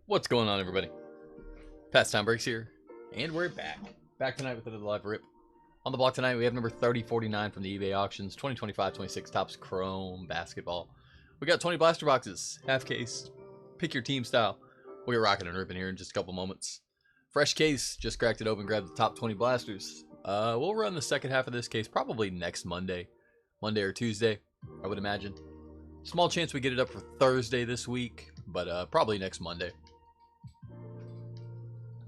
What's going on, everybody? Pastime Breaks here, and we're back. Back tonight with another live rip. On the block tonight, we have number 3049 from the eBay auctions, 2025-26 Topps Chrome Basketball. We got 20 blaster boxes, half case. Pick your team style. We'll get rocking and ripping here in just a couple moments. Fresh case, just cracked it open, grabbed the top 20 blasters. We'll run the second half of this case probably next Monday or Tuesday, I would imagine. Small chance we get it up for Thursday this week, but probably next Monday.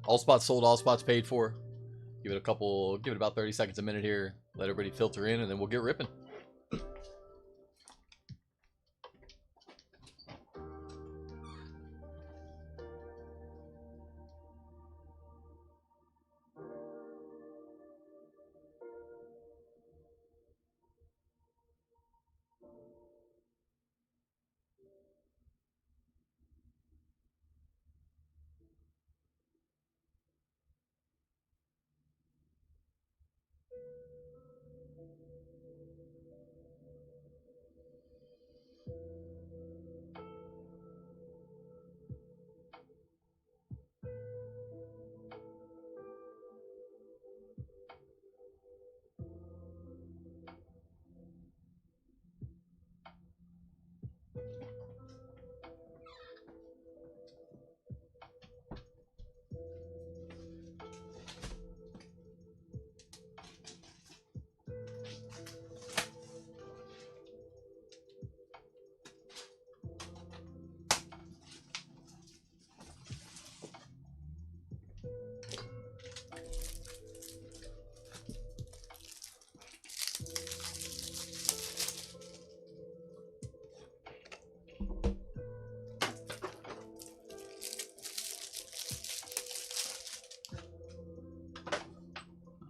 All spots sold, all spots paid for. Give it about 30 seconds a minute here. Let everybody filter in, and then we'll get ripping.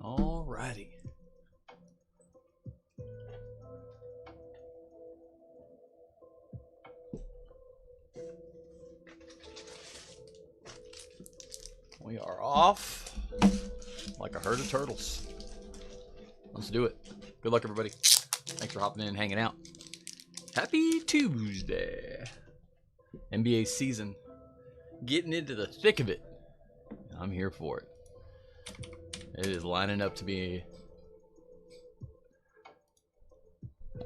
Alrighty. We are off like a herd of turtles. Let's do it. Good luck, everybody. Thanks for hopping in and hanging out. Happy Tuesday. NBA season. Getting into the thick of it. I'm here for it. It is lining up to be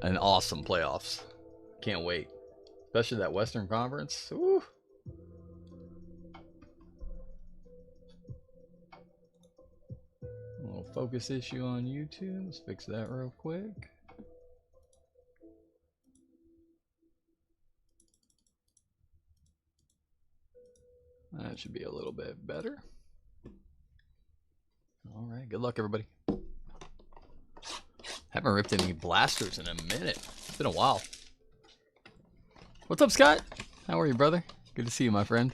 an awesome playoffs. Can't wait. Especially that Western Conference. Woo. A little focus issue on YouTube. Let's fix that real quick. That should be a little bit better. All right, good luck, everybody. Haven't ripped any blasters in a minute. It's been a while. What's up, Scott? How are you, brother? Good to see you, my friend.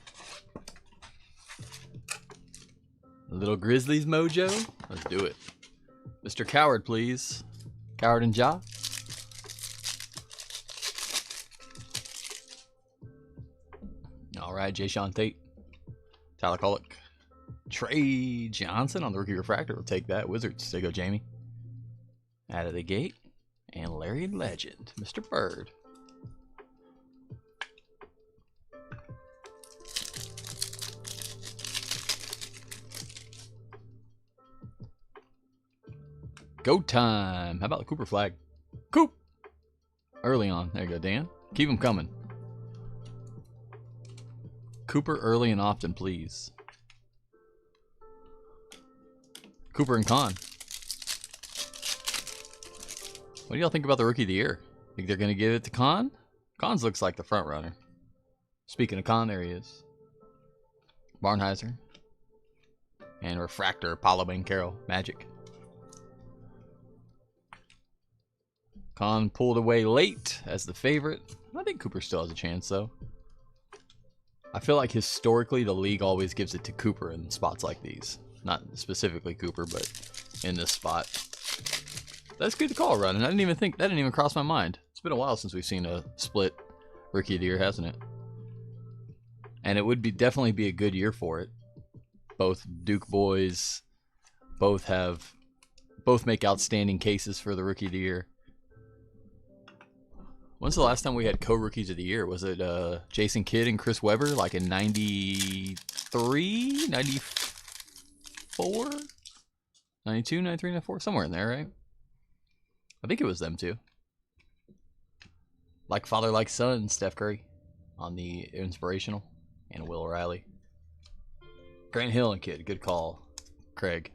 A little Grizzlies mojo. Let's do it. Mr. Coward, please. Coward and Ja. All right, Jay Sean Tate. Tyler Kolek. Trey Johnson on the rookie refractor. We'll take that. Wizards. There you go, Jamie. Out of the gate. And Larry Legend. Mr. Bird. Go time. How about the Cooper flag? Coop. Early on. There you go, Dan. Keep them coming. Cooper early and often, please. Cooper and Con. What do y'all think about the Rookie of the Year? Think they're going to give it to Con? Cons looks like the front runner. Speaking of Con, there he is. Barnheiser. And Refractor, Paolo Banchero, Magic. Con pulled away late as the favorite. I think Cooper still has a chance, though. I feel like historically the league always gives it to Cooper in spots like these. Not specifically Cooper, but in this spot. That's good to call, Run. And I didn't even think, that didn't even cross my mind. It's been a while since we've seen a split Rookie of the Year, hasn't it? And it would definitely be a good year for it. Both Duke boys, both make outstanding cases for the Rookie of the Year. When's the last time we had co-rookies of the year? Was it Jason Kidd and Chris Webber, like in 93, 94, 92, 93, 94? Somewhere in there, right? I think it was them two. Like father, like son, Steph Curry on the inspirational, and Will Riley. Grant Hill and Kidd, good call, Craig.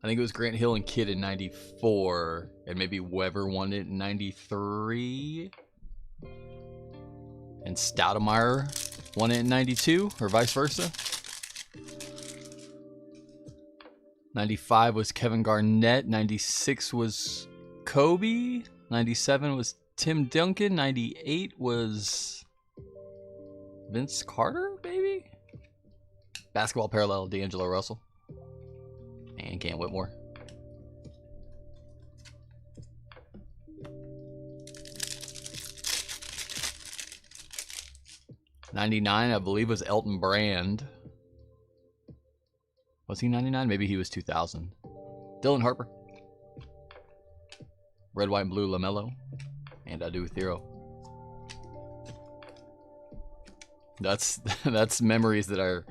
I think it was Grant Hill and Kidd in 94, and maybe Weber won it in 93. And Stoudemire won it in 92, or vice versa. 95 was Kevin Garnett, 96 was Kobe, 97 was Tim Duncan, 98 was Vince Carter, maybe? Basketball Parallel, D'Angelo Russell. And Cam Whitmore. '99, I believe, was Elton Brand. Was he 99? Maybe he was 2000. Dylan Harper. Red, white, and blue LaMelo. And I do Thero. That's memories that are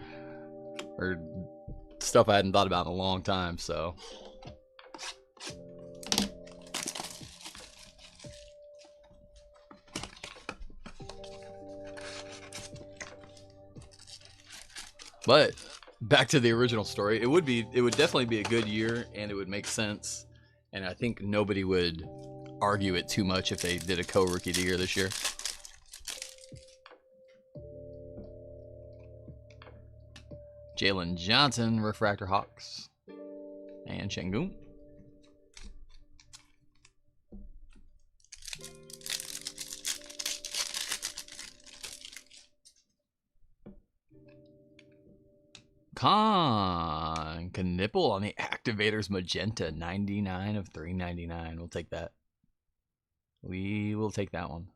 stuff I hadn't thought about in a long time, so. But back to the original story, it would definitely be a good year, and it would make sense, and I think nobody would argue it too much if they did a co-rookie of the year this year. Jalen Johnson, Refractor Hawks, and Şengün. Knipple on the Activators Magenta, 99 of 399. We'll take that. We will take that one.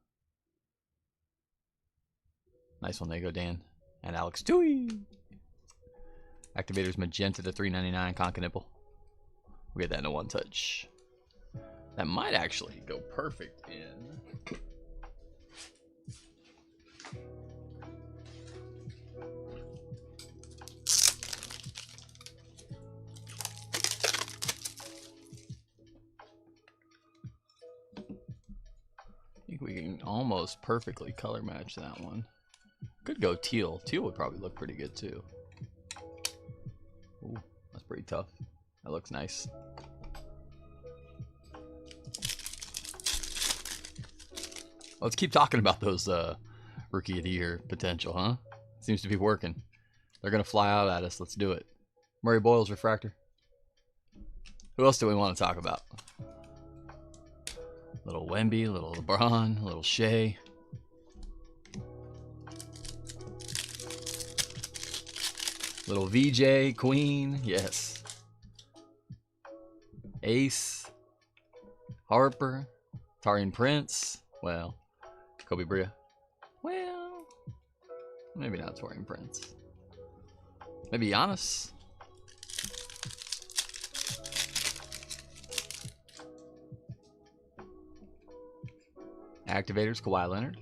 Nice one. There you go, Dan. And Alex Tui. Activators Magenta to 399. Knipple. We'll get that in a one touch. That might actually go perfect in. I think we can almost perfectly color match that one. Could go teal. Teal would probably look pretty good too. Ooh, that's pretty tough. That looks nice. Let's keep talking about those Rookie of the Year potential, huh? Seems to be working. They're going to fly out at us. Let's do it. Murray Boyles, Refractor. Who else do we want to talk about? Little Wemby, little LeBron, little Shea. Little VJ, Queen, yes. Ace, Harper, Taurean Prince, well, Kobe Bria. Well, maybe not Taurean Prince. Maybe Giannis. Activators, Kawhi Leonard.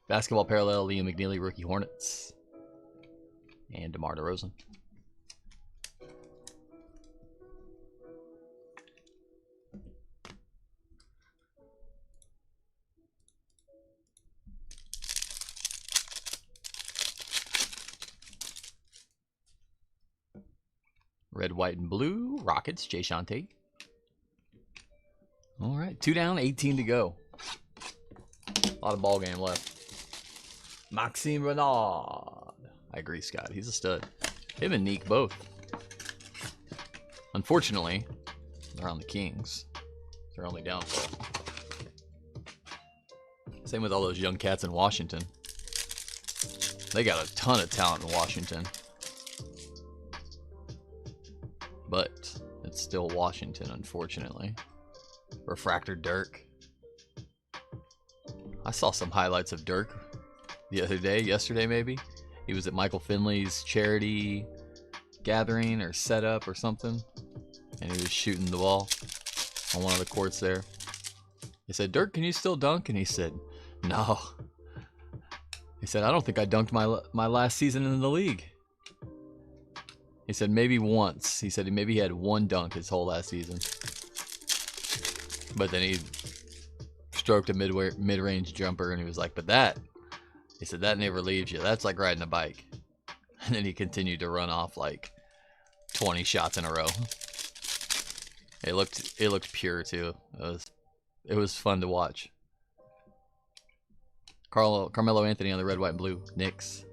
Basketball Parallel, Liam McNeely, Rookie Hornets. And DeMar DeRozan. Red, white, and blue. Rockets, Jay Shante. All right, 2 down, 18 to go. A lot of ball game left. Maxime Renard. I agree, Scott. He's a stud. Him and Neek both. Unfortunately, they're on the Kings. They're only downfall. Same with all those young cats in Washington. They got a ton of talent in Washington. But it's still Washington, unfortunately. Refractor Dirk. I saw some highlights of Dirk the other day, yesterday maybe, He was at Michael Finley's charity gathering or setup or something, and he was shooting the ball on one of the courts there. He said, "Dirk, can you still dunk?" And he said, "No." He said, "I don't think I dunked my last season in the league." He said, "Maybe once." He said maybe he had one dunk his whole last season. But then he stroked a mid-range jumper, and he was like, "But that," he said, "that never leaves you. That's like riding a bike." And then he continued to run off like 20 shots in a row. It looked pure too. It was fun to watch. Carmelo Anthony on the red, white, and blue Knicks.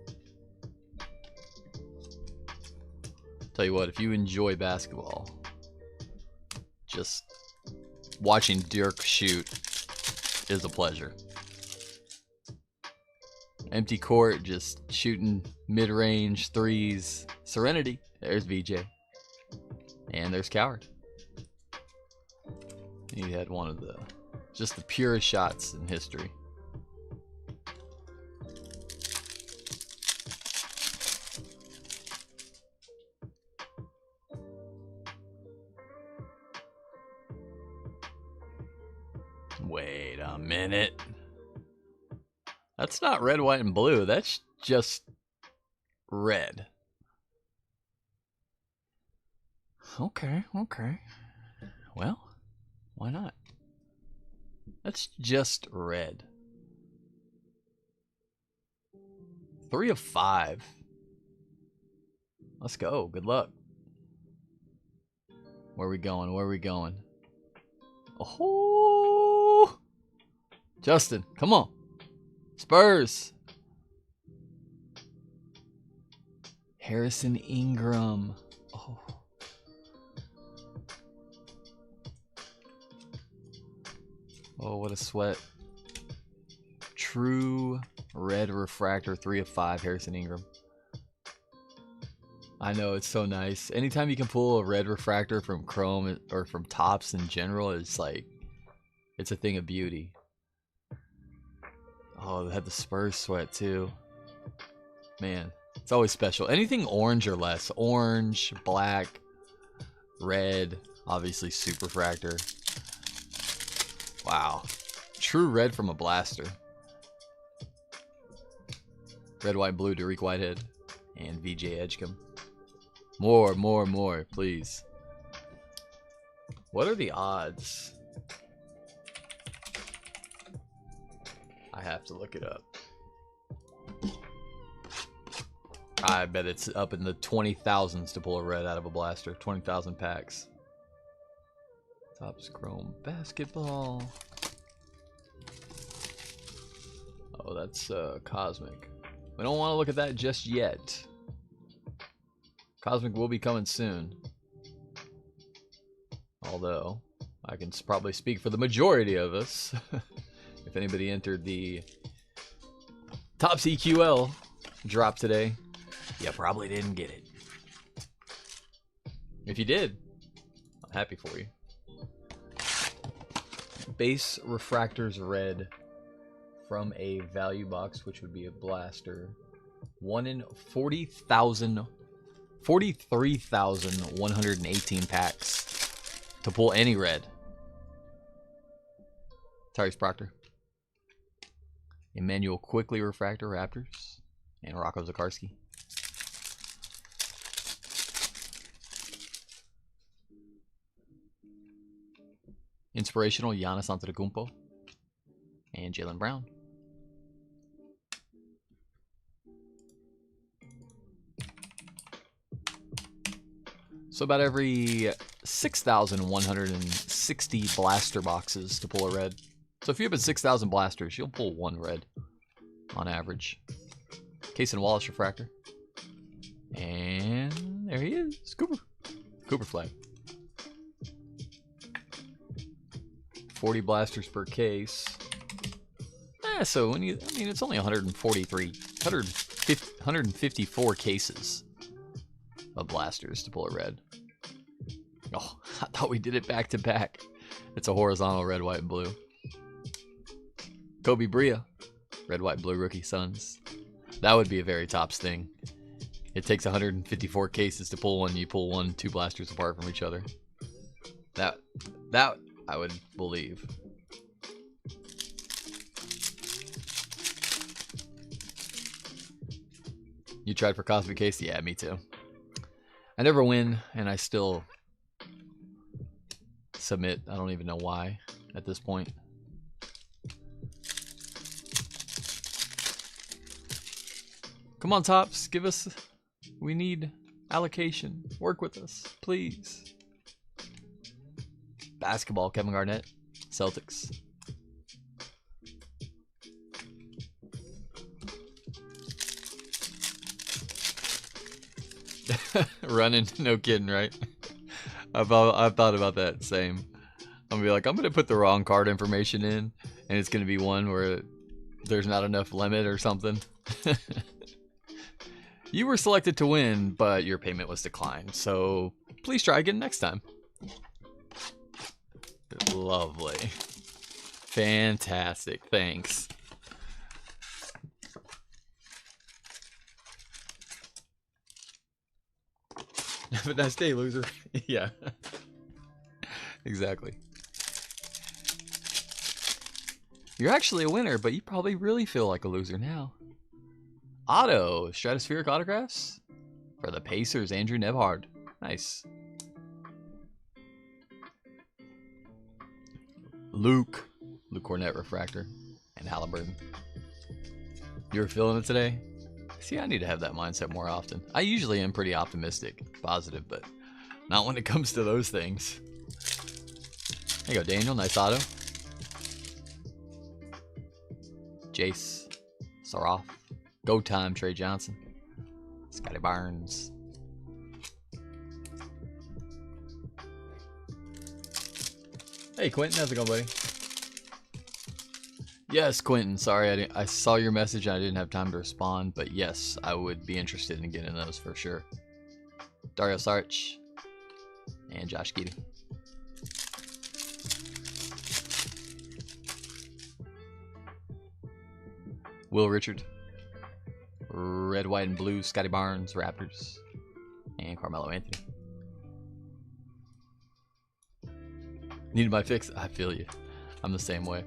Tell you what, if you enjoy basketball, just watching Dirk shoot is a pleasure. Empty court, just shooting mid-range threes. Serenity. There's VJ. And there's Coward. He had one of the just the purest shots in history. Wait a minute. That's not red, white, and blue. That's just red. Okay. Well, why not? That's just red. 3 of 5. Let's go. Good luck. Where are we going? Oh! Justin, come on. Spurs. Harrison Ingram. Oh. Oh, what a sweat. True red refractor, 3 of 5, Harrison Ingram. I know, it's so nice. Anytime you can pull a red refractor from Chrome or from Topps in general, it's like, it's a thing of beauty. Oh, they had the Spurs sweat too. Man, it's always special. Anything orange or less. Orange, black, red, obviously super refractor. Wow. True red from a blaster. Red, white, blue, Derek Whitehead. And VJ Edgecombe. More, please. What are the odds? I have to look it up. I bet it's up in the 20,000s to pull a red out of a blaster. 20,000 packs. Topps Chrome Basketball. Oh, that's Cosmic. We don't want to look at that just yet. Cosmic will be coming soon. Although, I can probably speak for the majority of us. If anybody entered the Topps EQL drop today, you probably didn't get it. If you did, I'm happy for you. Base refractors red from a value box, which would be a blaster. 1 in 43,118 packs to pull any red. Tyrese Proctor. Emmanuel Quickly refractor Raptors. And Rocco Zakarski. Inspirational Giannis Antetokounmpo. And Jaylen Brown. So about every 6,160 blaster boxes to pull a red. So if you have 6,000 blasters, you'll pull 1 red on average. Cason Wallace refractor. And there he is. Cooper flag. 40 blasters per case. So when you, I mean, it's only 154 cases of blasters to pull a red. Oh, I thought we did it back to back. It's a horizontal red, white, and blue. Kobe Bria, red, white, blue rookie Suns. That would be a very Topps thing. It takes 154 cases to pull one. You pull 2 blasters apart from each other. That I would believe. You tried for Cosmic Case? Yeah, me too. I never win, and I still submit. I don't even know why at this point. Come on, Topps, give us... We need allocation. Work with us, please. Basketball, Kevin Garnett, Celtics. Running, no kidding, right? I've thought about that same. I'm gonna be like, I'm gonna put the wrong card information in, and it's gonna be one where there's not enough limit or something. You were selected to win, but your payment was declined, so please try again next time. Lovely. Fantastic. Thanks. Have a nice day, loser. Yeah. Exactly. You're actually a winner, but you probably really feel like a loser now. Auto. Stratospheric autographs? For the Pacers, Andrew Nebhard. Nice. Luke Cornett refractor. And Halliburton. You were feeling it today? See, I need to have that mindset more often. I usually am pretty optimistic, positive, but not when it comes to those things. There you go, Daniel. Nice auto. Jace. Saroff. Go time, Trey Johnson. Scotty Barnes. Hey, Quentin. How's it going, buddy? Yes, Quentin. Sorry, I saw your message and I didn't have time to respond, but yes, I would be interested in getting those for sure. Dario Saric and Josh Giddey. Will Richard. Red, white, and blue, Scotty Barnes, Raptors, and Carmelo Anthony. Needed my fix? I feel you. I'm the same way.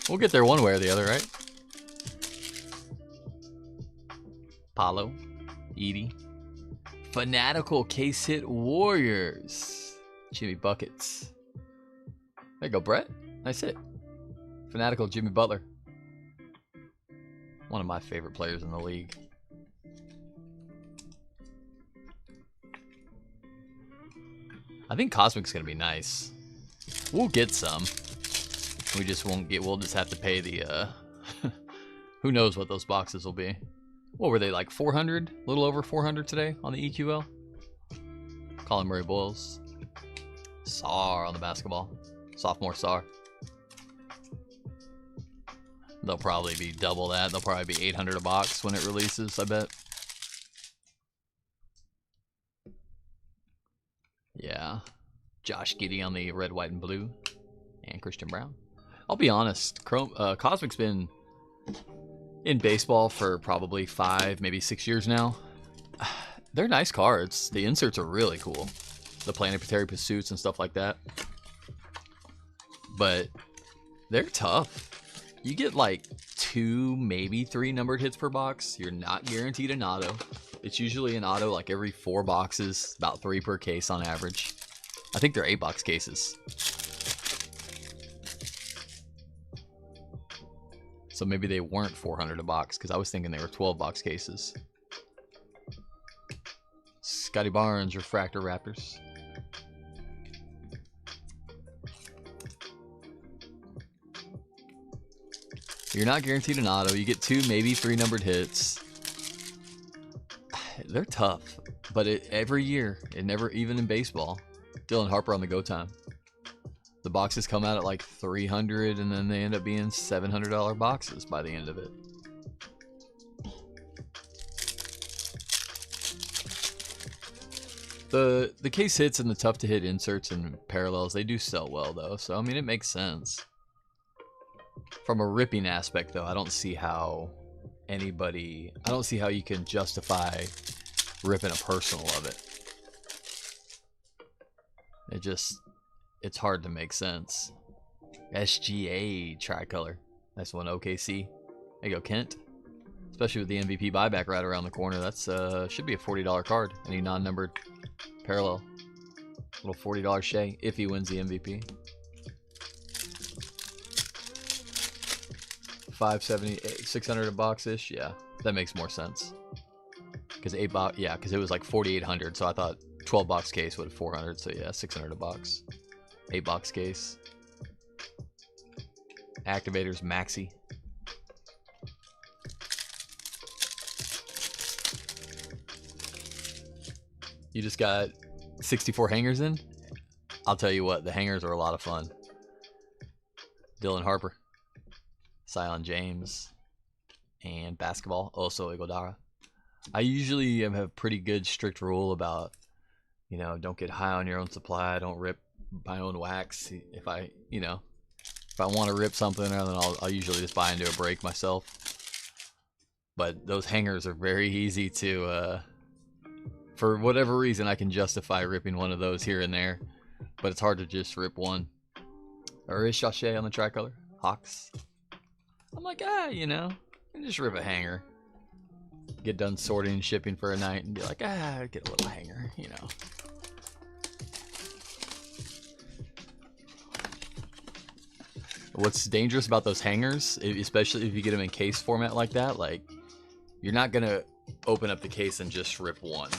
We'll get there one way or the other, right? Paulo, Edie. Fanatical Case Hit Warriors. Jimmy Buckets. There you go, Brett. Nice hit. Fanatical Jimmy Butler. One of my favorite players in the league. I think Cosmic's gonna be nice. We'll get some. We just won't get. We'll just have to pay the. Who knows what those boxes will be? What were they, like 400? A little over 400 today on the EQL. Colin Murray Boyles. Sar on the basketball. Sophomore Sar. They'll probably be double that. They'll probably be 800 a box when it releases, I bet. Yeah. Josh Giddey on the red, white, and blue. And Christian Brown. I'll be honest. Cosmic's been in baseball for probably 5, maybe 6 years now. They're nice cards. The inserts are really cool. The planetary pursuits and stuff like that. But they're tough. You get like 2, maybe 3 numbered hits per box. You're not guaranteed an auto. It's usually an auto like every 4 boxes, about 3 per case on average. I think they're 8-box cases. So maybe they weren't 400 a box, because I was thinking they were 12-box cases. Scotty Barnes, Refractor Raptors. You're not guaranteed an auto. You get 2, maybe 3 numbered hits. They're tough, but every year, it never, even in baseball. Dylan Harper on the go time. The boxes come out at like 300, and then they end up being $700 boxes by the end of it. The case hits and the tough to hit inserts and parallels, they do sell well though. So I mean, it makes sense. From a ripping aspect, though, I don't see how you can justify ripping a personal of it. It's hard to make sense. SGA tricolor. Nice one, OKC. There you go, Kent. Especially with the MVP buyback right around the corner. That's should be a $40 card. Any non-numbered parallel. Little $40 Shea if he wins the MVP. 570, 600 a box-ish. Yeah, that makes more sense. Because because it was like 4,800. So I thought 12 box case would have 400. So yeah, 600 a box. 8 box case. Activators Maxi. You just got 64 hangers in? I'll tell you what, the hangers are a lot of fun. Dylan Harper, Zion James, and basketball, also Iguodala. I usually have a pretty good strict rule about, don't get high on your own supply, don't rip my own wax. If I want to rip something, then I'll usually just buy into a break myself. But those hangers are very easy to, for whatever reason, I can justify ripping one of those here and there. But it's hard to just rip one. Or is Shashay on the tricolor? Hawks. I'm like, you can just rip a hanger. Get done sorting and shipping for a night and be like, get a little hanger, What's dangerous about those hangers, especially if you get them in case format like that, like, you're not going to open up the case and just rip one.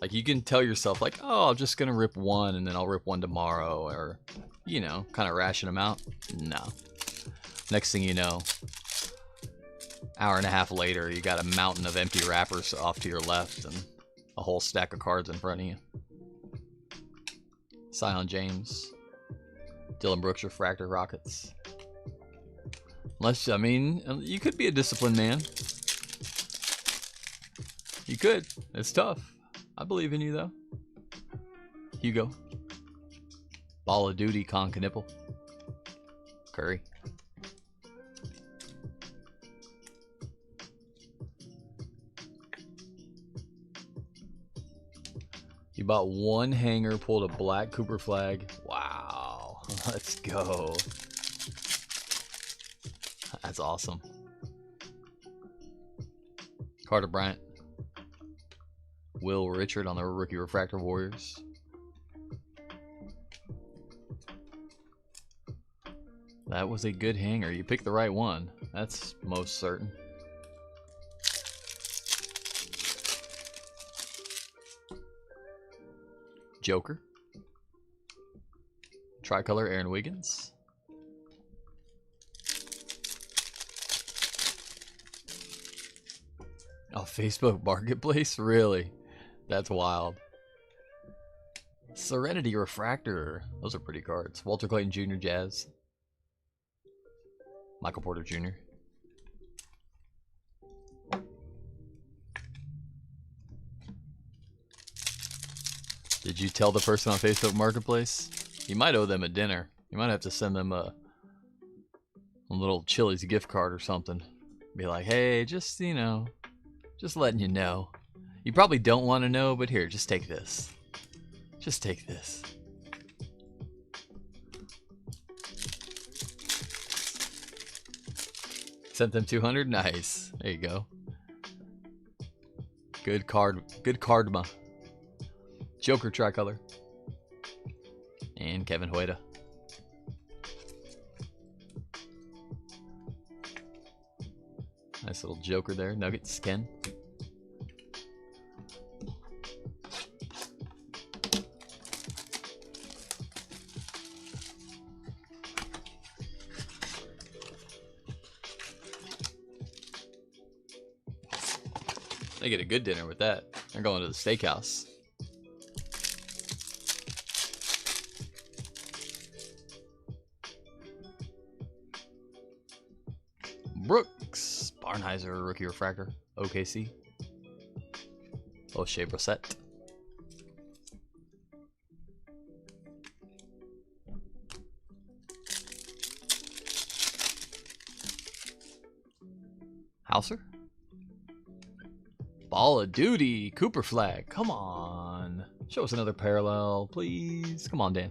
Like, you can tell yourself, like, I'm just going to rip one and then I'll rip one tomorrow, or, kind of ration them out. No. Next thing you know, hour and a half later, you got a mountain of empty wrappers off to your left and a whole stack of cards in front of you. Zion James. Dylan Brooks Refractor Rockets. Unless, you could be a disciplined man. You could. It's tough. I believe in you, though. Hugo. Ball of Duty, Con Knipple. Curry. You bought one hanger, pulled a black Cooper flag. Wow. Let's go. That's awesome. Carter Bryant. Will Richard on the Rookie Refractor Warriors. That was a good hanger. You picked the right one. That's most certain. Joker. Tricolor Aaron Wiggins. Oh, Facebook Marketplace? Really? That's wild. Serenity Refractor. Those are pretty cards. Walter Clayton Jr. Jazz. Michael Porter Jr. Did you tell the person on Facebook Marketplace? You might owe them a dinner. You might have to send them a little Chili's gift card or something. Be like, hey, just letting you know. You probably don't want to know, but here, just take this. Just take this. Sent them 200? Nice. There you go. Good card. Good cardma. Joker tricolor. And Kevin Huerta. Nice little Joker there. Nuggets, Ken. They get a good dinner with that. They're going to the steakhouse. Brooks. Barnheiser, Rookie Refractor. OKC. O'Shea Brissett. Hauser. Ball of Duty. Cooper flag. Come on. Show us another parallel, please. Come on, Dan.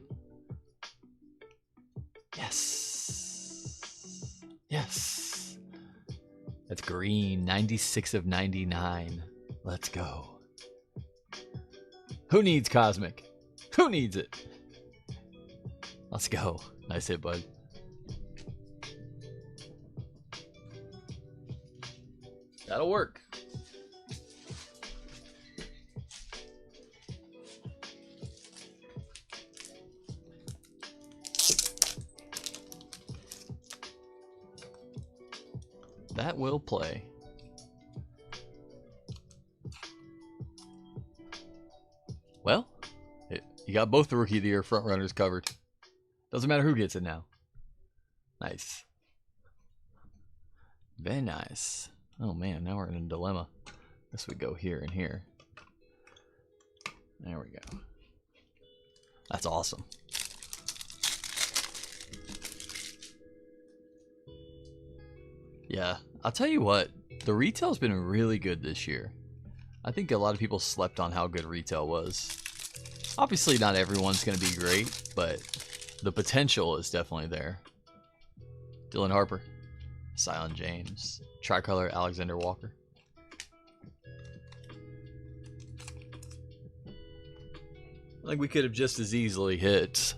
Yes. Yes. That's green. 96 of 99. Let's go. Who needs Cosmic? Who needs it? Let's go. Nice hit, bud. That'll work. That will play. Well, you got both the Rookie of the Year front runners covered. Doesn't matter who gets it now. Nice. Very nice. Oh man, now we're in a dilemma. This would go here and here. There we go. That's awesome. Yeah, I'll tell you what, the retail's been really good this year. I think a lot of people slept on how good retail was. Obviously not everyone's going to be great, but the potential is definitely there. Dylan Harper, Sion James, Tricolor Alexander Walker. I think we could have just as easily hit,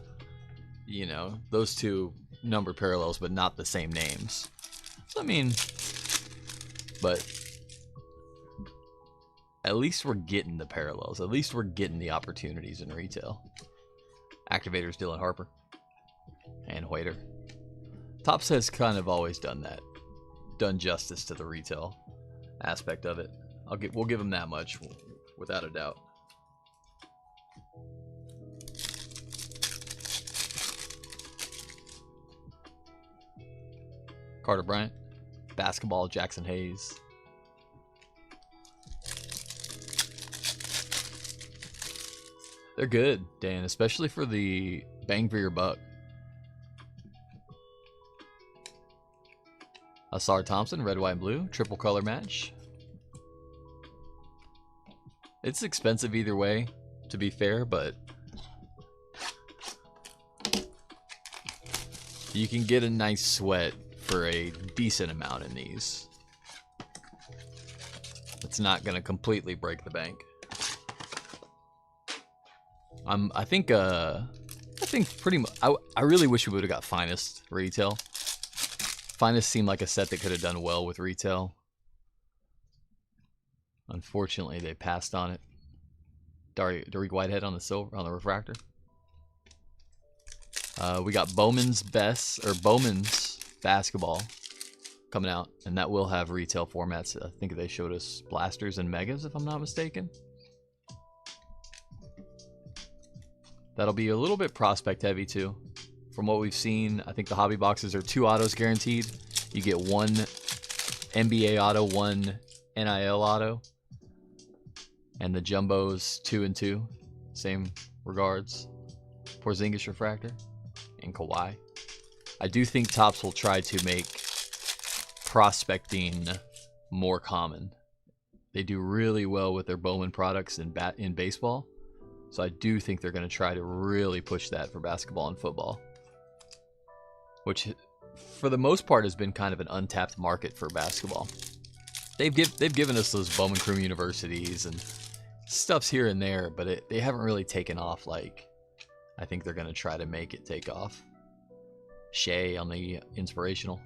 you know, those two number parallels, but not the same names. I mean, but at least we're getting the parallels. At least we're getting the opportunities in retail. Activators Dylan Harper and Hoyter. Topps has kind of always done that. Done justice to the retail aspect of it. We'll give them that much, without a doubt. Carter Bryant. Basketball, Jackson Hayes. They're good, Dan, especially for the bang for your buck. Asar Thompson, red, white, and blue, triple color match. It's expensive either way, to be fair, but you can get a nice sweat for a decent amount in these. It's not going to completely break the bank. I think pretty much. I really wish we would have got Finest retail. Finest seemed like a set that could have done well with retail. Unfortunately, they passed on it. Dariq Whitehead on the silver, on the refractor. We got Bowman's basketball coming out, and that will have retail formats. I think they showed us blasters and megas, if I'm not mistaken. That'll be a little bit prospect heavy too. From what we've seen, I think the hobby boxes are 2 autos guaranteed. You get 1 NBA auto, 1 NIL auto, and the jumbos 2 and 2. Same regards. Porzingis refractor and Kawhi. I do think Topps will try to make prospecting more common. They do really well with their Bowman products in baseball. So I do think they're going to try to really push that for basketball and football. Which, for the most part, has been kind of an untapped market for basketball. They've given us those Bowman Crew universities and stuffs here and there, but they haven't really taken off like I think they're going to try to make it take off. Shea on the inspirational.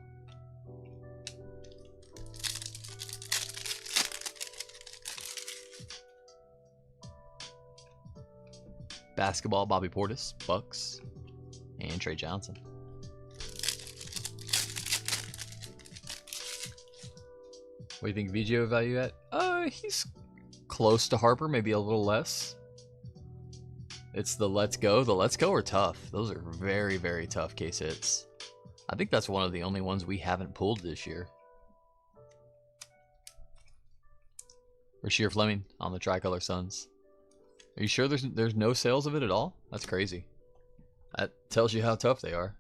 Basketball, Bobby Portis, Bucks, and Trey Johnson. What do you think VGO value at? He's close to Harper, maybe a little less. It's the Let's Go. The Let's Go are tough. Those are very, very tough case hits. I think that's one of the only ones we haven't pulled this year. Rasheer Fleming on the Tricolor Suns. Are you sure there's no sales of it at all? That's crazy. That tells you how tough they are.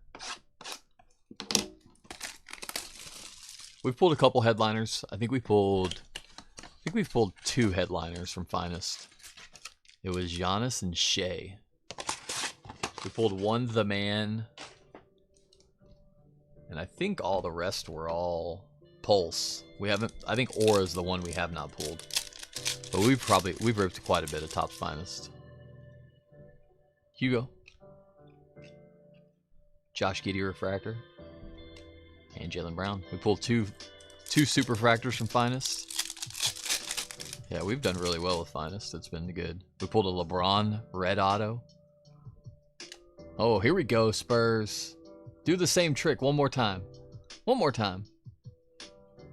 We've pulled a couple headliners. I think we've pulled 2 headliners from Finest. It was Giannis and Shea. We pulled one The Man. And I think all the rest were all Pulse. We haven't, I think Aura's the one we have not pulled. But we've ripped quite a bit of Topps Finest. Hugo. Josh Giddey Refractor. And Jaylen Brown. We pulled two Super Fractors from Finest. Yeah, we've done really well with Finest. It's been good. We pulled a LeBron Red Auto. Oh, here we go, Spurs. Do the same trick one more time. One more time.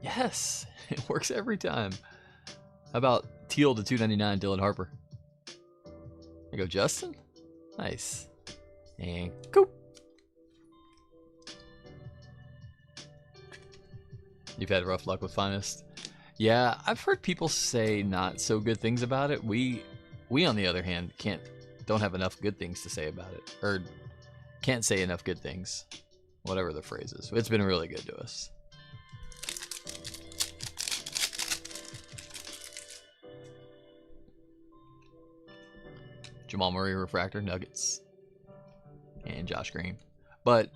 Yes, it works every time. How about Teal to 299, Dylan Harper? There you go, Justin. Nice. And Coop. You've had rough luck with Finest. Yeah, I've heard people say not so good things about it. We on the other hand don't have enough good things to say about it, or can't say enough good things, whatever the phrase is. It's been really good to us. Jamal Murray Refractor, Nuggets, and Josh Green. But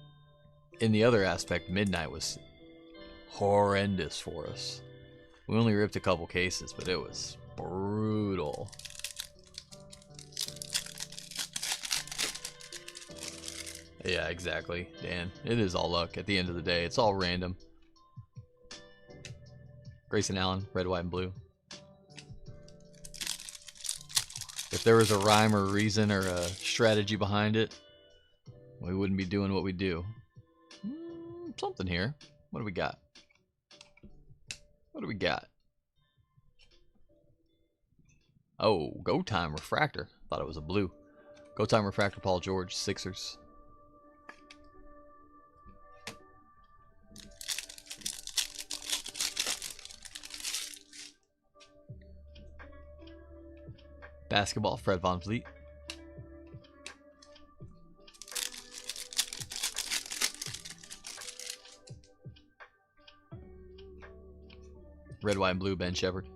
in the other aspect, Midnight was horrendous for us. We only ripped a couple cases, but it was brutal. Yeah, exactly, Dan. It is all luck at the end of the day. It's all random. Grayson Allen, red, white, and blue. If there was a rhyme or reason or a strategy behind it, we wouldn't be doing what we do. Something here. What do we got? What do we got? Oh, Go Time Refractor. Thought it was a blue. Go Time Refractor, Paul George, Sixers. Basketball, Fred VanVleet. Red, white, and blue, Ben Shepard.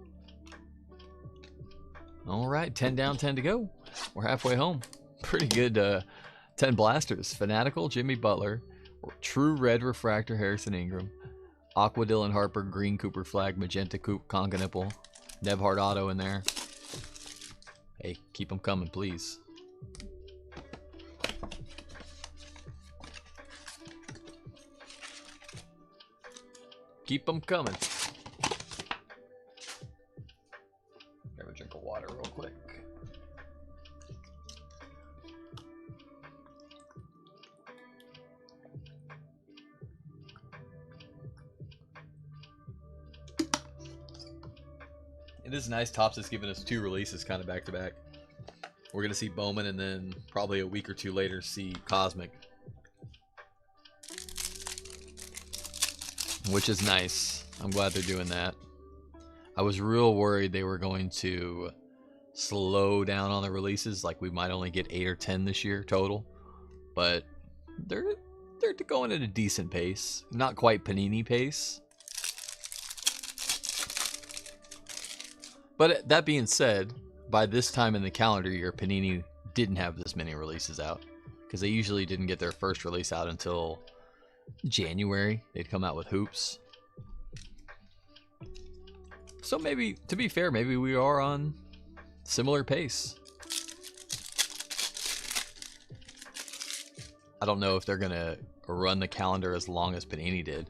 All right, 10 down, 10 to go. We're halfway home. Pretty good 10 blasters. Fanatical, Jimmy Butler. True Red Refractor, Harrison Ingram. Aqua Dylan Harper, Green Cooper Flag, Magenta Coop, Conga Nipple. Nebhard Auto in there. Hey, keep them coming, please. Keep them coming. Grab a drink of water real quick. It is nice. Topps has given us 2 releases kind of back to back. We're going to see Bowman and then probably a week or 2 later see Cosmic. Which is nice. I'm glad they're doing that. I was real worried they were going to slow down on the releases. Like we might only get 8 or 10 this year total. But they're going at a decent pace. Not quite Panini pace. But that being said, by this time in the calendar year, Panini didn't have this many releases out. Because they usually didn't get their first release out until January. They'd come out with Hoops. So maybe, to be fair, maybe we are on similar pace. I don't know if they're going to run the calendar as long as Panini did.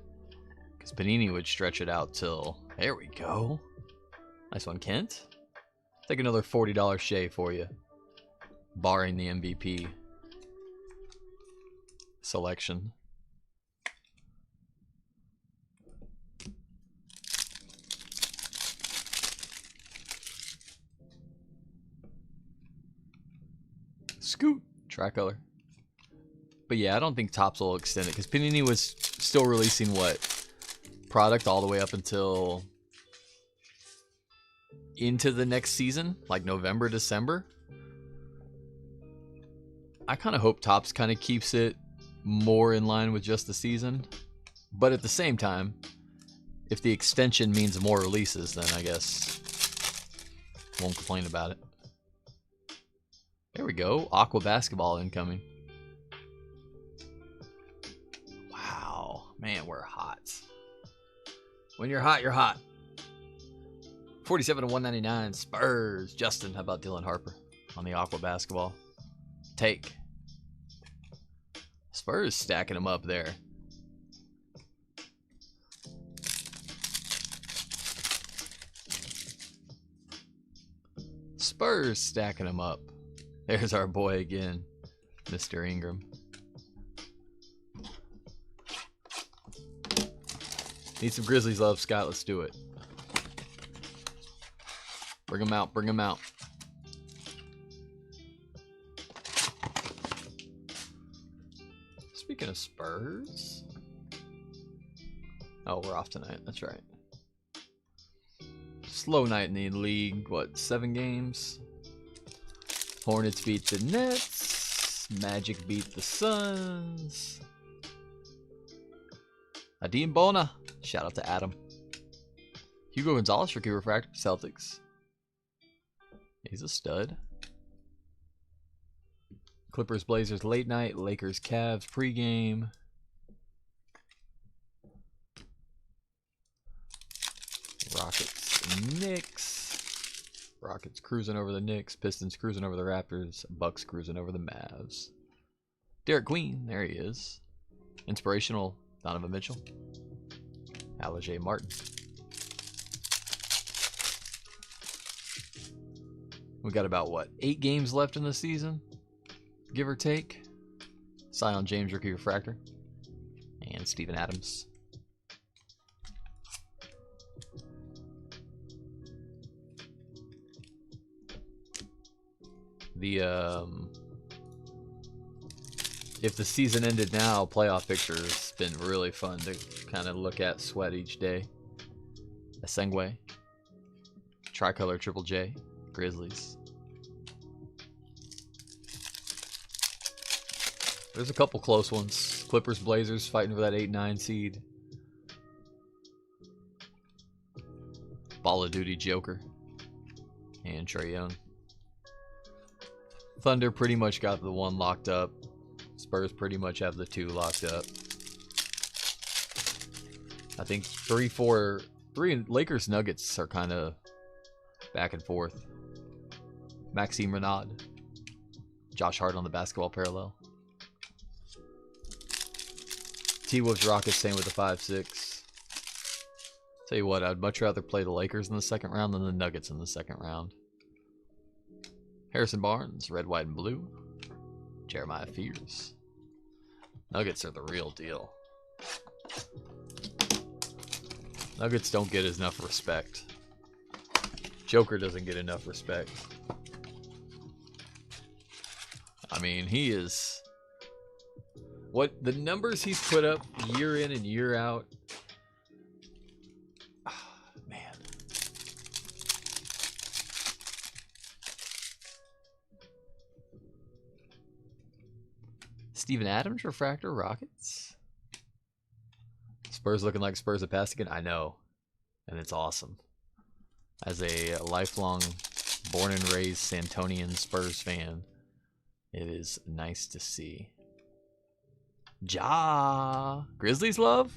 Because Panini would stretch it out till... There we go. Nice one, Kent. Take another $40 Shea for you. Barring the MVP selection. Scoot. Tricolor. But yeah, I don't think Topps will extend it. Because Panini was still releasing what? Product all the way up until... into the next season, like November, December. I kind of hope Topps kind of keeps it more in line with just the season. But at the same time, If the extension means more releases, then I guess won't complain about it. There we go. Aqua basketball incoming. Wow. Man, we're hot. When you're hot, you're hot. 47 to 199. Spurs. Justin, how about Dylan Harper on the Aqua basketball? Take. Spurs stacking them up there. Spurs stacking them up. There's our boy again, Mr. Ingram. Need some Grizzlies love, Scott. Let's do it. Bring them out. Bring them out. Speaking of Spurs. Oh, we're off tonight. That's right. Slow night in the league. What, 7 games? Hornets beat the Nets. Magic beat the Suns. Adim Bona. Shout out to Adam. Hugo Gonzalez, rookie refractor, Celtics. He's a stud. Clippers, Blazers, late night. Lakers, Cavs, pregame. Rockets, Knicks. Rockets cruising over the Knicks. Pistons cruising over the Raptors. Bucks cruising over the Mavs. Derek Queen, there he is. Inspirational, Donovan Mitchell. Alajay Martin. We got about, what, 8 games left in the season? Give or take. Zion James, rookie refractor. And Steven Adams. If the season ended now, playoff picture has been really fun to kind of look at, sweat each day. Asengwe, Tricolor Triple J, Grizzlies. There's a couple close ones. Clippers, Blazers fighting for that 8-9 seed. Ball of Duty Joker and Trae Young. Thunder pretty much got the 1 locked up. Spurs pretty much have the 2 locked up. I think 3 Lakers Nuggets are kind of back and forth. Maxime Renaud. Josh Hart on the basketball parallel. T-Wolves Rockets, same with the 5-6. Tell you what, I'd much rather play the Lakers in the second round than the Nuggets in the second round. Harrison Barnes, red, white, and blue. Jeremiah Fears. Nuggets are the real deal. Nuggets don't get enough respect. Joker doesn't get enough respect. I mean, he is... What the numbers he's put up year in and year out. Oh, man. Steven Adams, refractor, Rockets. Spurs looking like Spurs of past again. I know. And it's awesome. As a lifelong born and raised Santonian Spurs fan, it is nice to see. Ja. Grizzlies love?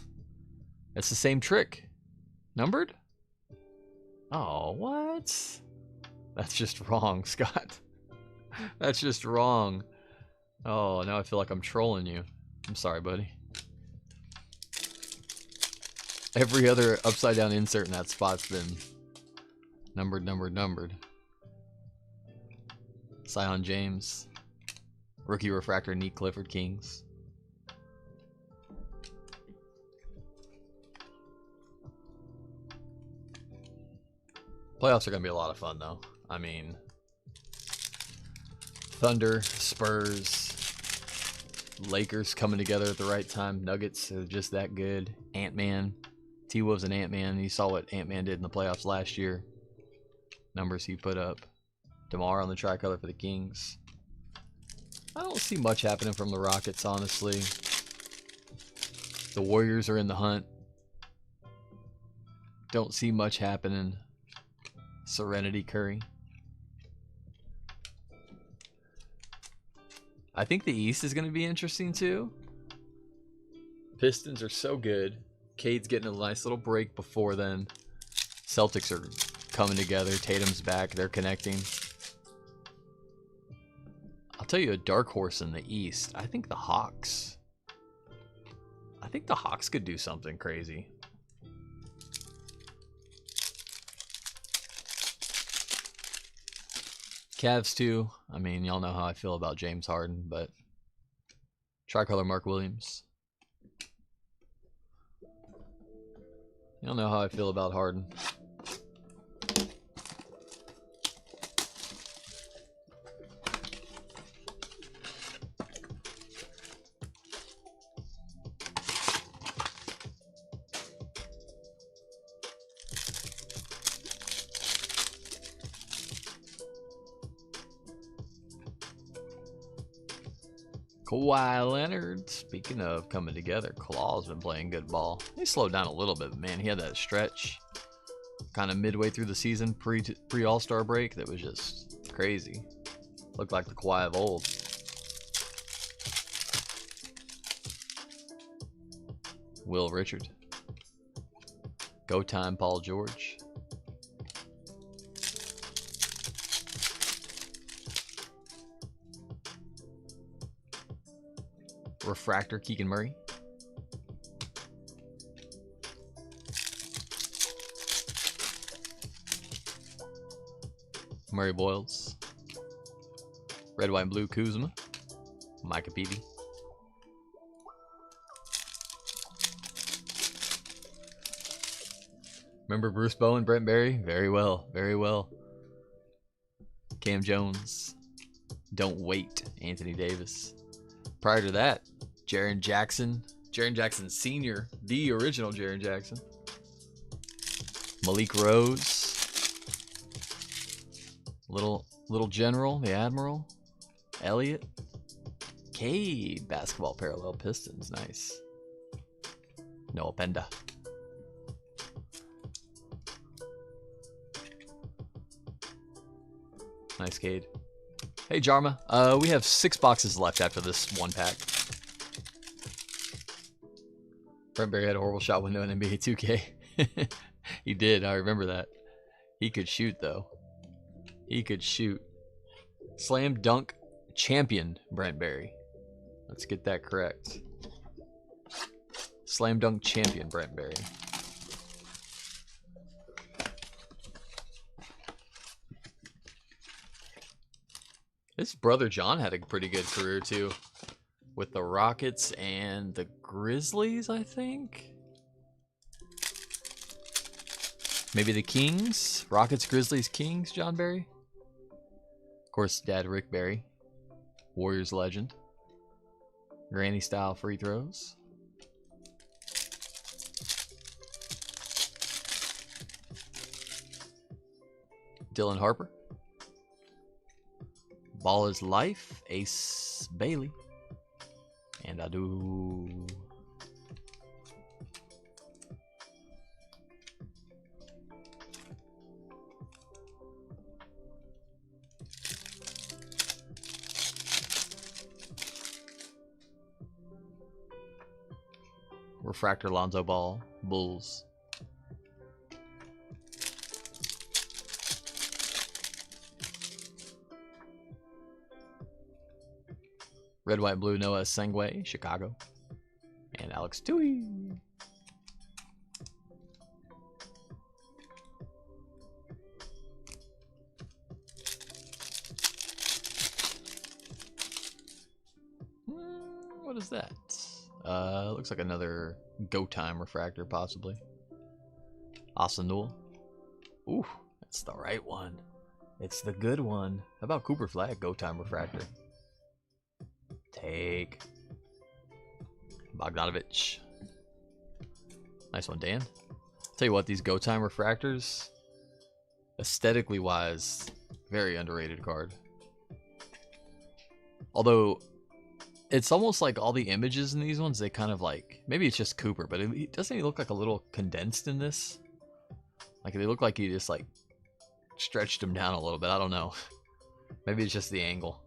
That's the same trick. Numbered? Oh, what? That's just wrong, Scott. That's just wrong. Oh, now I feel like I'm trolling you. I'm sorry, buddy. Every other upside down insert in that spot's been numbered, numbered, numbered. Zion James. Rookie refractor, Neat Clifford, Kings. Playoffs are going to be a lot of fun, though. I mean, Thunder, Spurs, Lakers coming together at the right time. Nuggets are just that good. Ant-Man. T-Wolves and Ant-Man. You saw what Ant-Man did in the playoffs last year. Numbers he put up. DeMar on the tricolor for the Kings. I don't see much happening from the Rockets, honestly. The Warriors are in the hunt. Don't see much happening. Serenity Curry. I think the East is going to be interesting too. Pistons are so good. Cade's getting a nice little break before then. Celtics are coming together. Tatum's back. They're connecting. I'll tell you a dark horse in the East. I think the Hawks. I think the Hawks could do something crazy. Cavs too. I mean, y'all know how I feel about James Harden, but tricolor Mark Williams. Y'all know how I feel about Harden. Kawhi Leonard, speaking of coming together, Claw's been playing good ball. He slowed down a little bit, but man, he had that stretch kind of midway through the season, pre-All-Star break, that was just crazy. Looked like the Kawhi of old. Will Richard. Go time, Paul George. Refractor, Keegan Murray. Murray Boyles. Red, white, and blue, Kuzma. Micah Peavy. Remember Bruce Bowen, Brent Barry? Very well, very well. Cam Jones. Don't wait, Anthony Davis. Prior to that, Jaren Jackson Sr., the original Jaren Jackson. Malik Rose. Little General, the Admiral. Elliott. Cade, basketball parallel Pistons, nice. Noah Penda. Nice Cade. Hey Jarma, we have 6 boxes left after this one pack. Brent Barry had a horrible shot window in NBA 2K. He did, I remember that. He could shoot though. He could shoot. Slam dunk champion Brent Barry. Let's get that correct. Slam dunk champion Brent Barry. His brother John had a pretty good career too, with the Rockets and the Grizzlies, I think. Maybe the Kings? Rockets, Grizzlies, Kings, John Barry. Of course, Dad Rick Barry, Warriors legend. Granny style free throws. Dylan Harper. Ball is life, Ace Bailey. And I do. Refractor Lonzo Ball, Bulls. Red, white, blue, Noah Sengwe, Chicago. And Alex Tui. What is that? Looks like another Go Time refractor, possibly. Asanul. Ooh, that's the right one. It's the good one. How about Cooper Flag, Go Time refractor? Take. Bogdanovich. Nice one, Dan. Tell you what, these Go Time refractors, aesthetically wise, very underrated card. Although, it's almost like all the images in these ones, they kind of like, maybe it's just Cooper, but doesn't he look like a little condensed in this? Like they look like he just like stretched them down a little bit. I don't know. Maybe it's just the angle.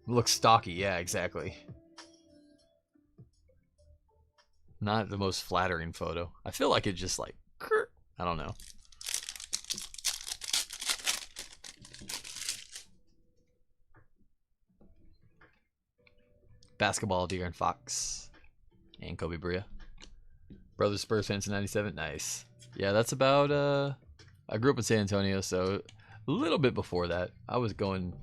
Looks stocky, yeah, exactly. Not the most flattering photo. I feel like it just like, I don't know. Basketball, De'Aaron Fox, and Kobe Bria. Brothers Spurs fans in '97. Nice. Yeah, that's about. I grew up in San Antonio, so a little bit before that, I was going.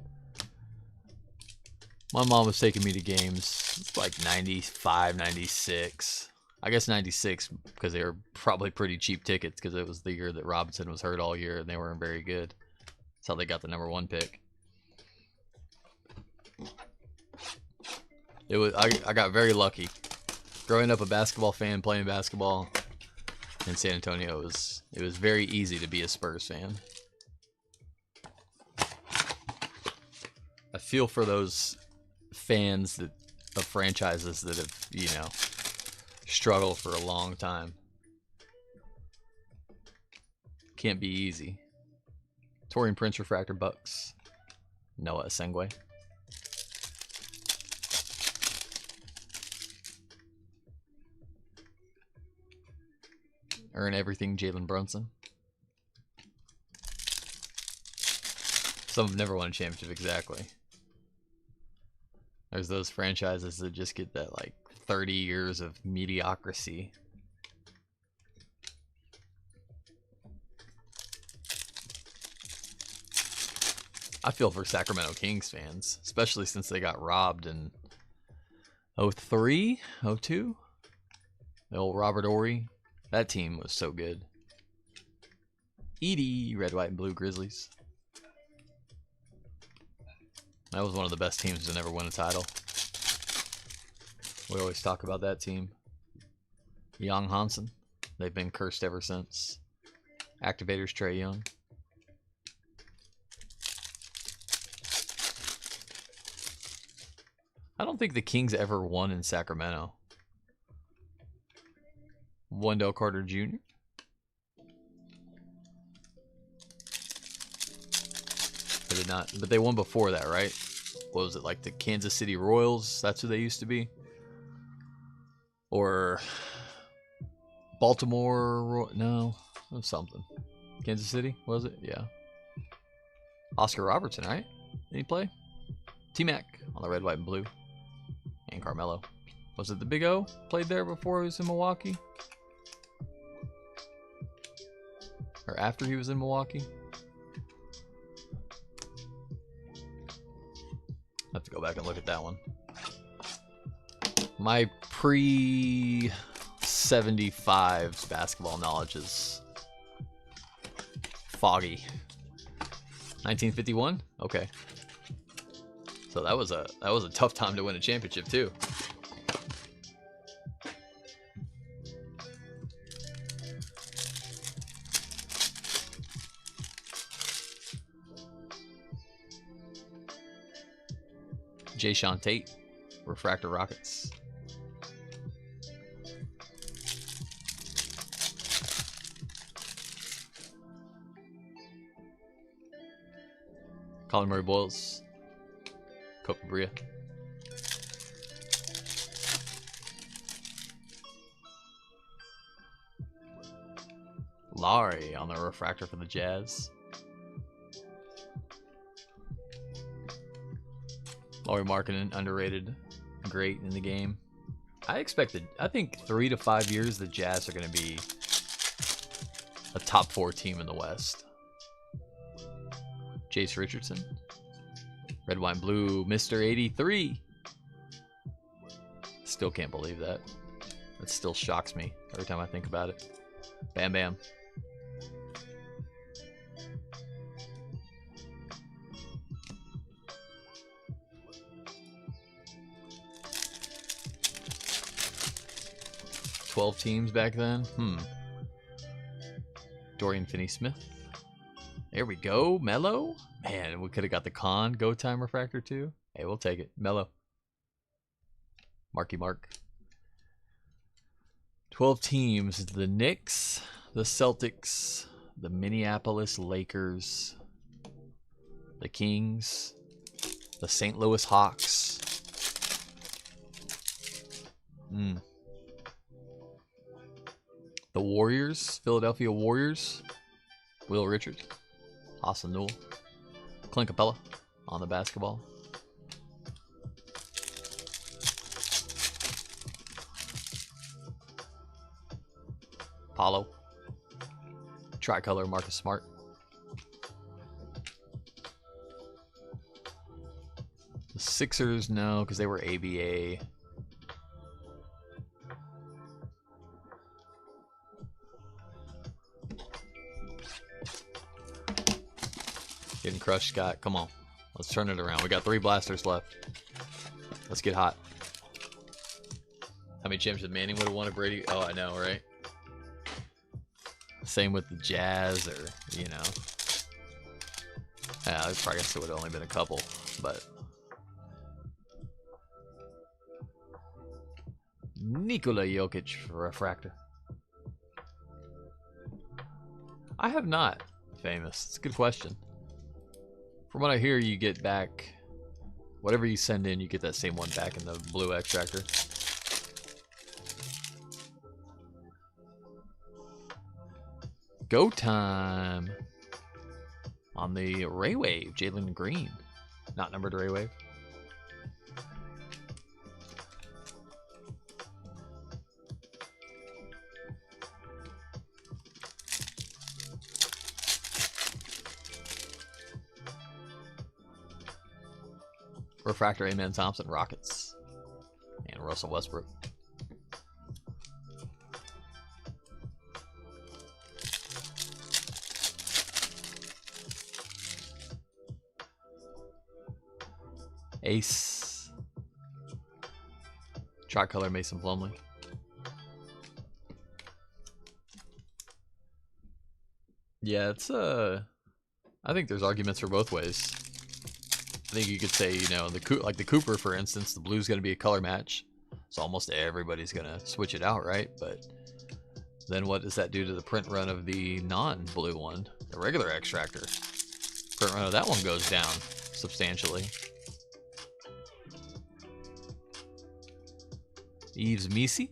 My mom was taking me to games like 95, 96. I guess 96 because they were probably pretty cheap tickets because it was the year that Robinson was hurt all year and they weren't very good. That's how they got the #1 pick. It was I got very lucky. Growing up a basketball fan, playing basketball in San Antonio, it was very easy to be a Spurs fan. I feel for those fans of franchises that have, you know, struggled for a long time. Can't be easy. Torian Prince refractor Bucks. Noah Asengwe. Earn everything Jalen Brunson. Some have never won a championship, exactly. There's those franchises that just get that like 30 years of mediocrity. I feel for Sacramento Kings fans, especially since they got robbed in 03, 02. The old Robert Horry. That team was so good. Edie, Red, White, and Blue Grizzlies. That was one of the best teams to never win a title. We always talk about that team. Young Hansen. They've been cursed ever since. Activators Trae Young. I don't think the Kings ever won in Sacramento. Wendell Carter Jr. They did not, but they won before that, right? What was it, like the Kansas City Royals? That's who they used to be. Or Baltimore? No, it was something. Kansas City, was it? Yeah. Oscar Robertson, right? Did he play? T-Mac on the red, white, and blue. And Carmelo. Was it the Big O? Played there before he was in Milwaukee? Or after he was in Milwaukee? I have to go back and look at that one. My pre-75 basketball knowledge is foggy. 1951? Okay. So that was a tough time to win a championship too. Jayshawn Tate, Refractor Rockets. Colin Murray Boyles, Kobe Bria. Larry on the refractor for the Jazz. Lauri Markkanen, underrated, great in the game. I think 3 to 5 years the Jazz are going to be a top 4 team in the West. Jace Richardson. Red, white, and blue, Mr. 83. Still can't believe that. That still shocks me every time I think about it. Bam Bam. $12 teams back then. Dorian Finney-Smith. There we go. Melo. Man, we could have got the Go Time refractor too. Hey, we'll take it. Melo. Marky Mark. 12 teams. The Knicks. the Celtics, the Minneapolis Lakers, the Kings, the St. Louis Hawks. The Warriors, Philadelphia Warriors, Will Richards, Hassan Newell, Clint Capella on the basketball. Paulo, tricolor Marcus Smart. The Sixers, no, because they were ABA. Getting crushed, Scott. Come on. Let's turn it around. We got 3 blasters left. Let's get hot. How many championships Manning would have won if Brady? Oh, I know, right? Same with the Jazz, or, you know. Yeah, I probably guess it would have only been a couple, but. Nikola Jokic refractor. I have not. Famous. It's a good question. From what I hear, you get back whatever you send in, you get that same one back in the blue extractor. Go time on the Ray Wave, Jalen Green. Not numbered Ray Wave. Refractor Amen Thompson, Rockets. And Russell Westbrook. Ace. Tricolor Mason Plumlee. Yeah, it's I think there's arguments for both ways. I think you could say, you know, like the Cooper, for instance, the blue's going to be a color match, so almost everybody's going to switch it out, right? But then what does that do to the print run of the non-blue one, the regular extractor? Print run of that one goes down substantially. Yves Missi?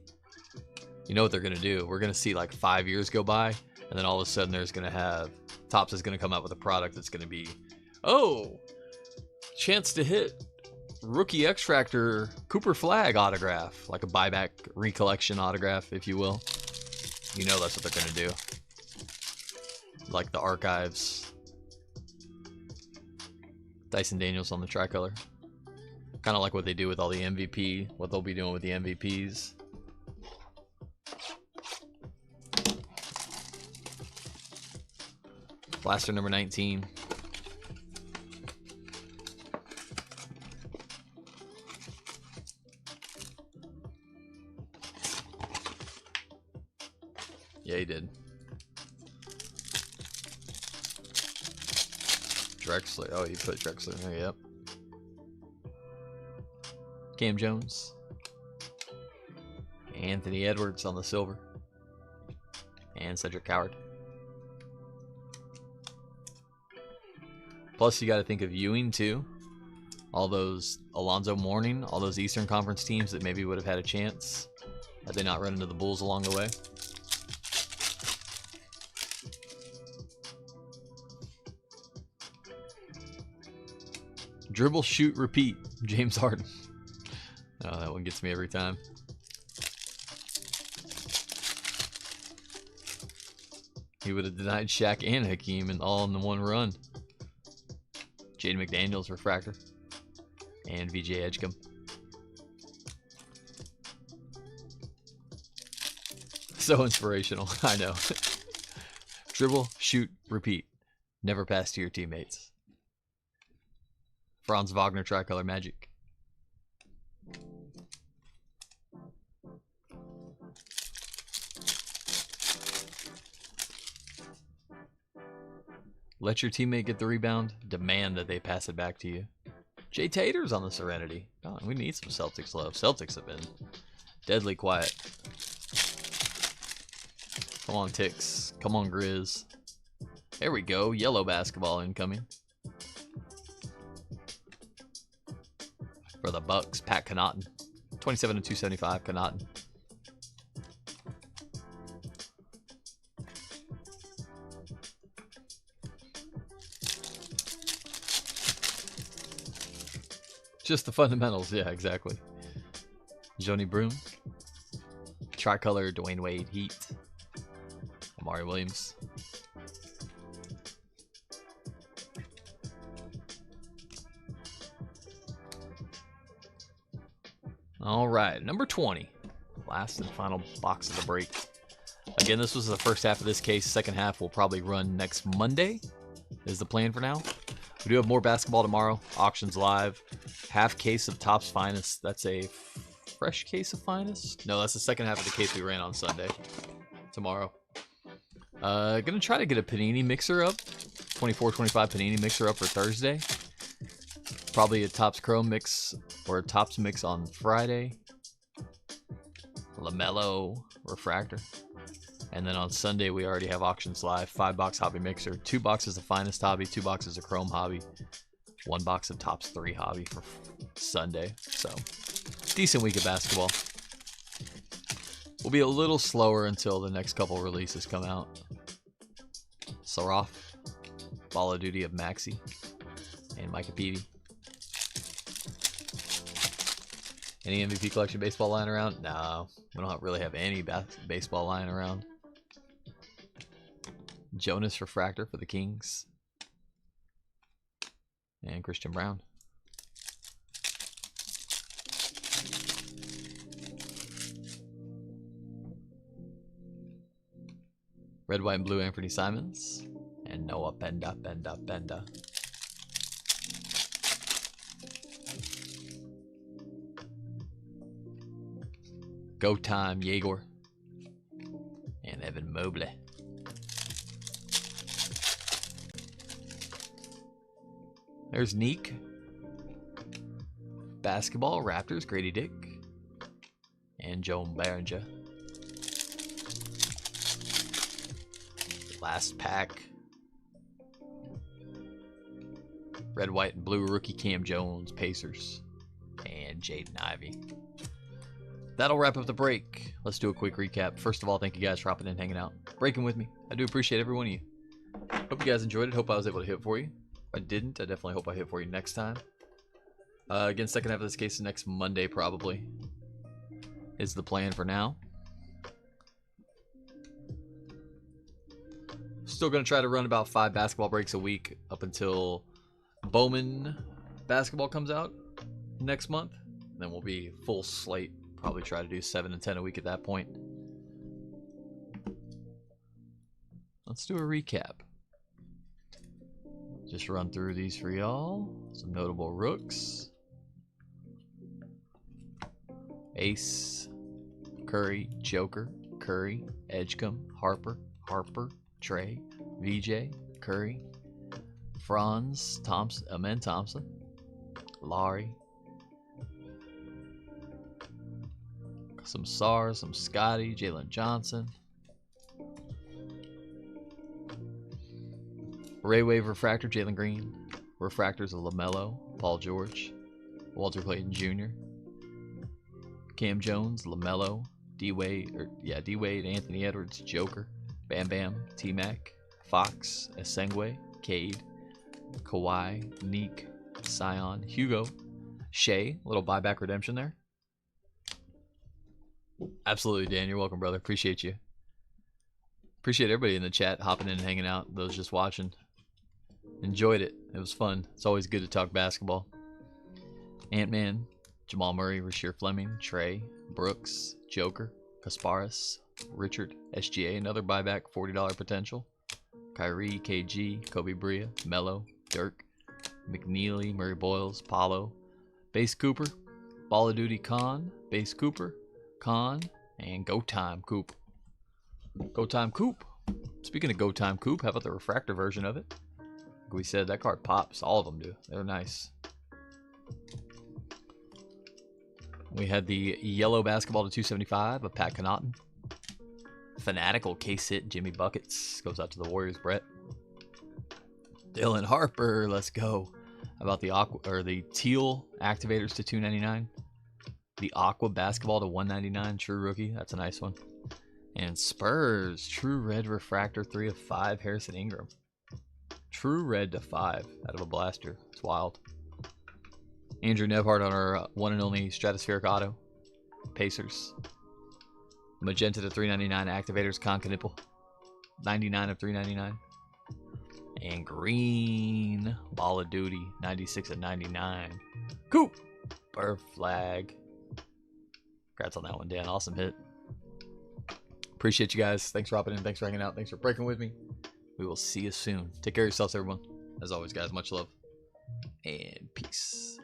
You know what they're going to do? We're going to see like 5 years go by, and then all of a sudden there's going to have, Topps is going to come out with a product that's going to be, oh, chance to hit rookie extractor Cooper Flag autograph, like a buyback recollection autograph, if you will. You know that's what they're going to do. Like the archives. Dyson Daniels on the tricolor. Kind of like what they do with all the MVP, what they'll be doing with the MVPs. Blaster number 19. Yeah, he did. Drexler. Oh, you put Drexler there, yep. Cam Jones. Anthony Edwards on the silver. And Cedric Coward. Plus, you got to think of Ewing, too. All those Alonzo Mourning, all those Eastern Conference teams that maybe would have had a chance had they not run into the Bulls along the way. Dribble, shoot, repeat. James Harden. Oh, that one gets me every time. He would have denied Shaq and Hakeem and all in the one run. Jaden McDaniels, refractor. And VJ Edgecombe. So inspirational. I know. Dribble, shoot, repeat. Never pass to your teammates. Franz Wagner, tricolor Magic. Let your teammate get the rebound. Demand that they pass it back to you. Jay Tater's on the Serenity. God, we need some Celtics love. Celtics have been deadly quiet. Come on, Ticks. Come on, Grizz. There we go. Yellow basketball incoming. For the Bucks, Pat Connaughton. 27 to 275, Connaughton. Just the fundamentals, yeah, exactly. Joni Broom. Tricolor, Dwayne Wade, Heat. Amari Williams. All right, number 20. Last and final box of the break. Again, this was the first half of this case. Second half will probably run next Monday, is the plan for now. We do have more basketball tomorrow. Auctions live. Half case of Topps Finest. That's a fresh case of Finest? No, that's the second half of the case we ran on Sunday. Tomorrow. Gonna try to get a Panini mixer up. 24-25 Panini mixer up for Thursday. Probably a Topps Chrome mix or a Topps mix on Friday. LaMelo Refractor. And then on Sunday, we already have auctions live. 5-box hobby mixer, 2 boxes of Finest hobby, 2 boxes of Chrome hobby, 1 box of Topps 3 hobby for Sunday. So, decent week of basketball. We'll be a little slower until the next couple releases come out. Saraf, Ball of Duty of Maxi, and Micah Peavy. Any MVP collection baseball lying around? No, we don't really have any baseball lying around. Jonas Refractor for the Kings. And Christian Brown. Red, white, and blue Anthony Simons. And Noah Benda. Go Time Yegor. And Evan Mobley. There's Neek. Basketball, Raptors, Grady Dick. And Joan Berenger. Last pack. Red, white, and blue rookie Cam Jones, Pacers. And Jaden Ivey. That'll wrap up the break. Let's do a quick recap. First of all, thank you guys for hopping in and hanging out. Breaking with me. I do appreciate every one of you. Hope you guys enjoyed it. Hope I was able to hit for you. If I didn't, I definitely hope I hit for you next time. Again, second half of this case is next Monday probably. Is the plan for now. Still going to try to run about 5 basketball breaks a week up until Bowman basketball comes out next month. Then we'll be full slate. Probably try to do 7 and 10 a week at that point. Let's do a recap. Just run through these for y'all. Some notable rooks. Ace, Curry, Joker, Curry, Edgecombe, Harper, Trey, VJ, Curry, Franz, Thompson, Amen Thompson, Laurie, some SARS, some Scotty, Jalen Johnson, Ray Wave Refractor, Jalen Green, Refractors of LaMelo, Paul George, Walter Clayton Jr., Cam Jones, LaMelo, D-Wade, Anthony Edwards, Joker, Bam Bam, T-Mac, Fox, Esengwe, Cade, Kawhi, Neek, Sion, Hugo, Shea, little buyback redemption there. Absolutely, Dan. You're welcome, brother. Appreciate you. Appreciate everybody in the chat hopping in and hanging out. Those just watching. Enjoyed it. It was fun. It's always good to talk basketball. Ant-Man, Jamal Murray, Rasheer Fleming, Trey, Brooks, Joker, Kasparis, Richard, SGA, another buyback, $40 potential. Kyrie, KG, Kobe Bria, Mello, Dirk, McNeely, Murray Boyles, Paulo, Base Cooper, Ball of Duty Con, Base Cooper, Con, and Go Time Coop. Go Time Coop. Speaking of Go Time Coop, how about the refractor version of it? Like we said, that card pops. All of them do. They're nice. We had the yellow basketball to 275 of Pat Connaughton. Fanatical case hit. Jimmy Buckets goes out to the Warriors. Brett. Dylan Harper. Let's go. How about the the teal activators to 299? The aqua basketball to 199. True rookie. That's a nice one. And Spurs. True red refractor 3 of 5. Harrison Ingram. True red to 5 out of a blaster. It's wild. Andrew Nebhart on our one and only stratospheric auto. Pacers. Magenta to 399 activators. Conca 99 of 399. And green Ball of Duty 96 of 99. Cooper Flag. Congrats on that one, Dan. Awesome hit. Appreciate you guys. Thanks for hopping in. Thanks for hanging out. Thanks for breaking with me. We will see you soon. Take care of yourselves, everyone. As always, guys, much love and peace.